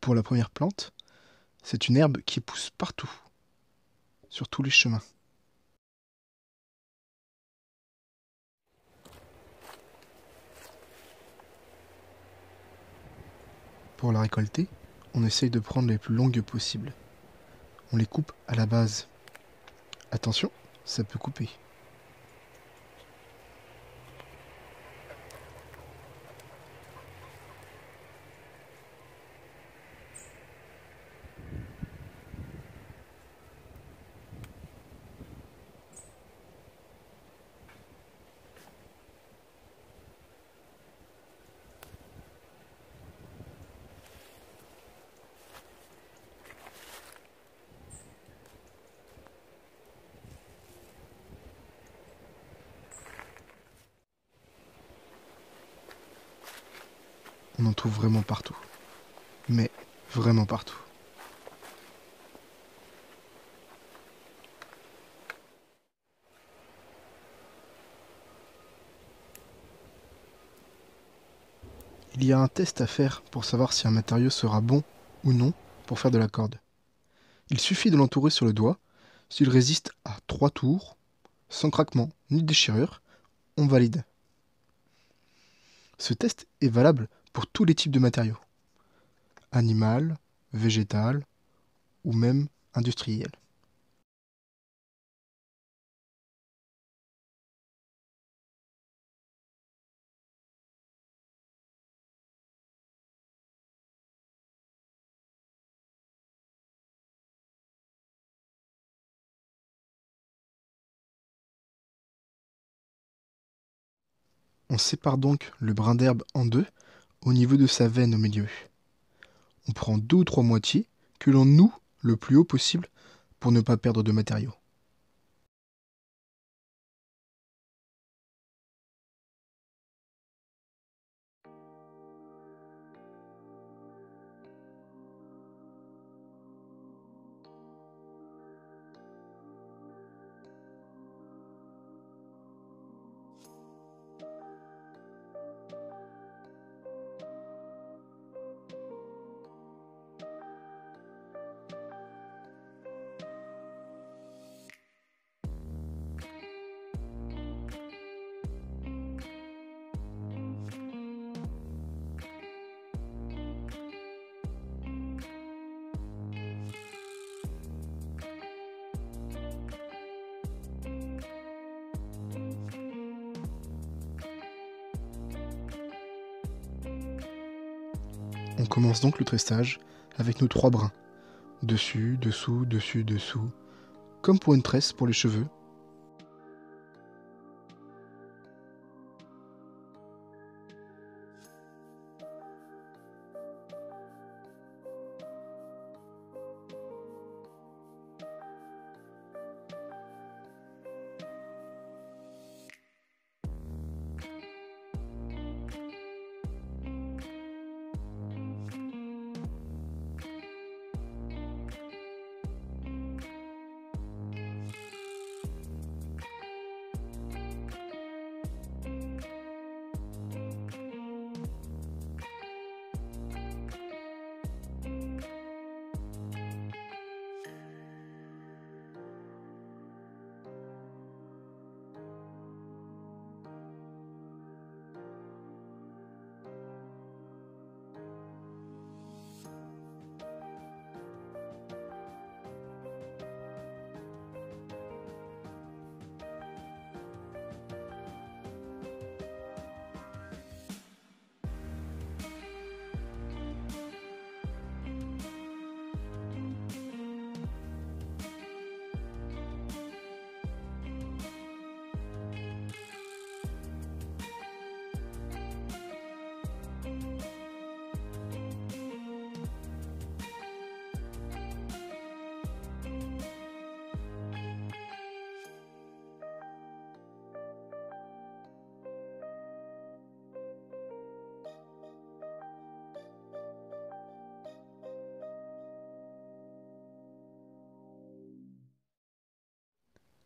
Pour la première plante, c'est une herbe qui pousse partout, sur tous les chemins. Pour la récolter, on essaye de prendre les plus longues possibles. On les coupe à la base. Attention, ça peut couper. On en trouve vraiment partout. Mais vraiment partout. Il y a un test à faire pour savoir si un matériau sera bon ou non pour faire de la corde. Il suffit de l'entourer sur le doigt. S'il résiste à 3 tours, sans craquement ni déchirure, on valide. Ce test est valable pour tous les types de matériaux. Animal, végétal ou même industriel. On sépare donc le brin d'herbe en deux au niveau de sa veine au milieu. On prend 2 ou 3 moitiés que l'on noue le plus haut possible pour ne pas perdre de matériaux. On commence donc le tressage avec nos 3 brins. Dessus, dessous, dessus, dessous. Comme pour une tresse pour les cheveux.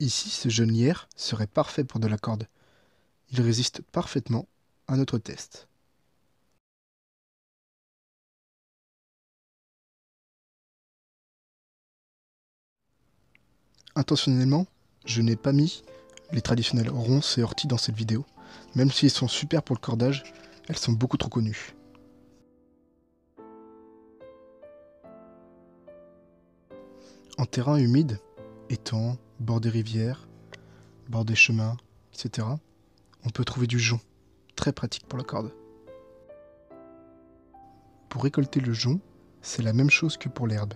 Ici, ce jeune lierre serait parfait pour de la corde. Il résiste parfaitement à notre test. Intentionnellement, je n'ai pas mis les traditionnelles ronces et orties dans cette vidéo. Même si elles sont super pour le cordage, elles sont beaucoup trop connues. En terrain humide, étangs, bord des rivières, bord des chemins, etc., on peut trouver du jonc, très pratique pour la corde. Pour récolter le jonc, c'est la même chose que pour l'herbe.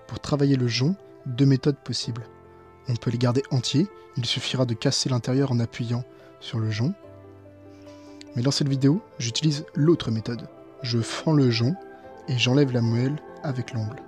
Pour travailler le jonc, deux méthodes possibles. On peut les garder entiers, il suffira de casser l'intérieur en appuyant sur le jonc. Mais dans cette vidéo, j'utilise l'autre méthode. Je fends le jonc et j'enlève la moelle avec l'ongle.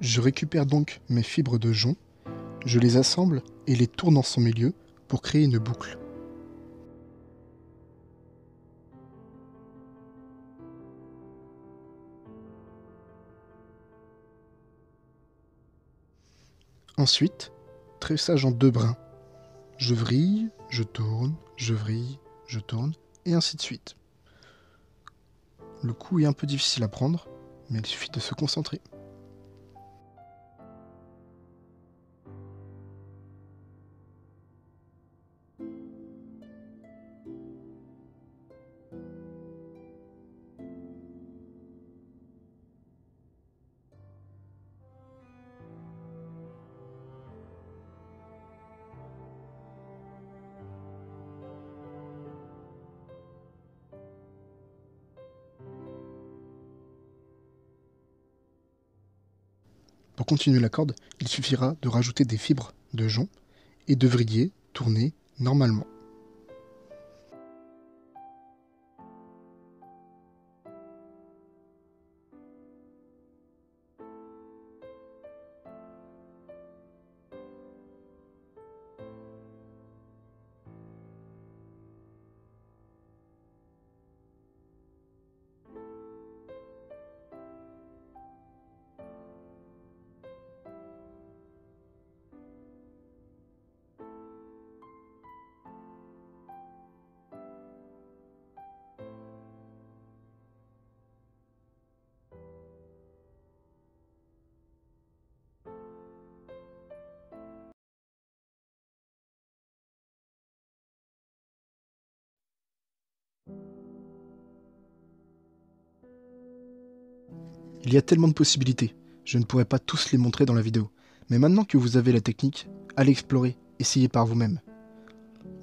Je récupère donc mes fibres de jonc, je les assemble et les tourne en son milieu pour créer une boucle. Ensuite, tressage en deux brins. Je vrille, je tourne, je vrille, je tourne, et ainsi de suite. Le coup est un peu difficile à prendre, mais il suffit de se concentrer. Pour continuer la corde, il suffira de rajouter des fibres de jonc et de vriller, tourner normalement. Il y a tellement de possibilités, je ne pourrais pas tous les montrer dans la vidéo. Mais maintenant que vous avez la technique, allez explorer, essayez par vous-même.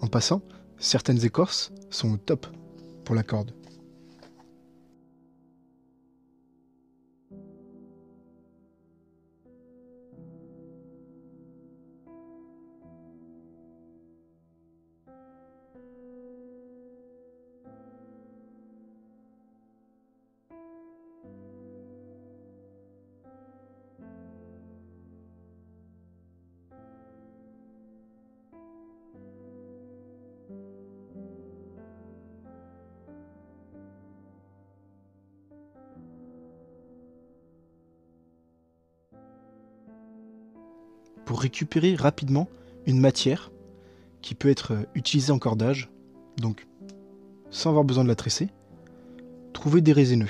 En passant, certaines écorces sont au top pour la corde. pour récupérer rapidement une matière qui peut être utilisée en cordage, donc sans avoir besoin de la tresser. Trouvez des résineux.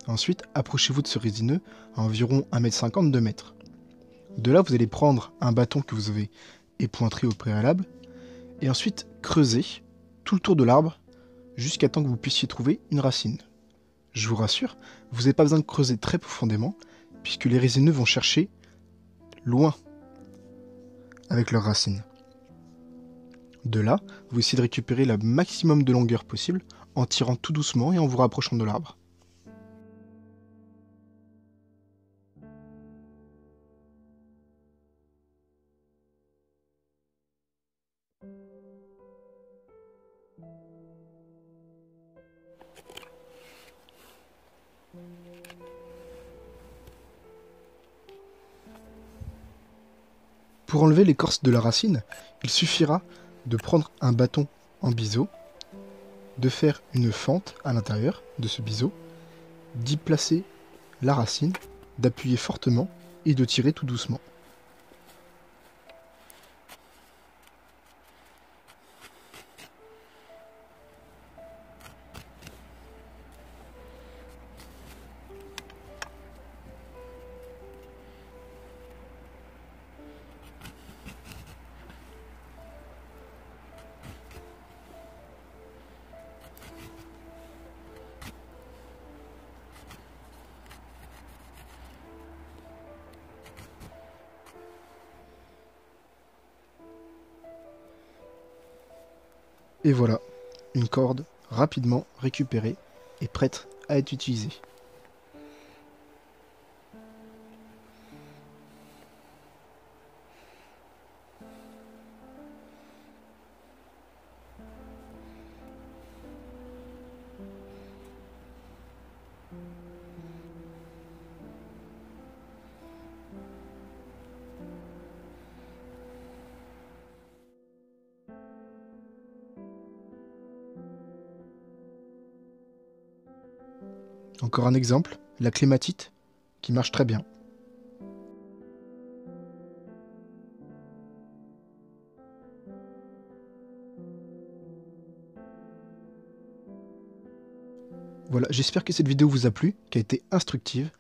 Ensuite, approchez-vous de ce résineux à environ 1,50 m, 2 m. De là, vous allez prendre un bâton que vous avez épointré au préalable et ensuite creuser tout le tour de l'arbre jusqu'à temps que vous puissiez trouver une racine. Je vous rassure, vous n'avez pas besoin de creuser très profondément puisque les résineux vont chercher loin avec leurs racines. De là, vous essayez de récupérer le maximum de longueur possible en tirant tout doucement et en vous rapprochant de l'arbre. Pour enlever l'écorce de la racine, il suffira de prendre un bâton en biseau, de faire une fente à l'intérieur de ce biseau, d'y placer la racine, d'appuyer fortement et de tirer tout doucement. Et voilà, une corde rapidement récupérée et prête à être utilisée. Encore un exemple, la clématite, qui marche très bien. Voilà, j'espère que cette vidéo vous a plu, qui a été instructive.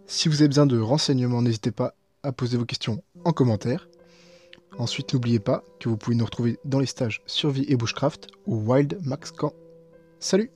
Si vous avez besoin de renseignements, n'hésitez pas à poser vos questions en commentaire. Ensuite, n'oubliez pas que vous pouvez nous retrouver dans les stages Survie et Bushcraft au Wild Max Camp. Salut!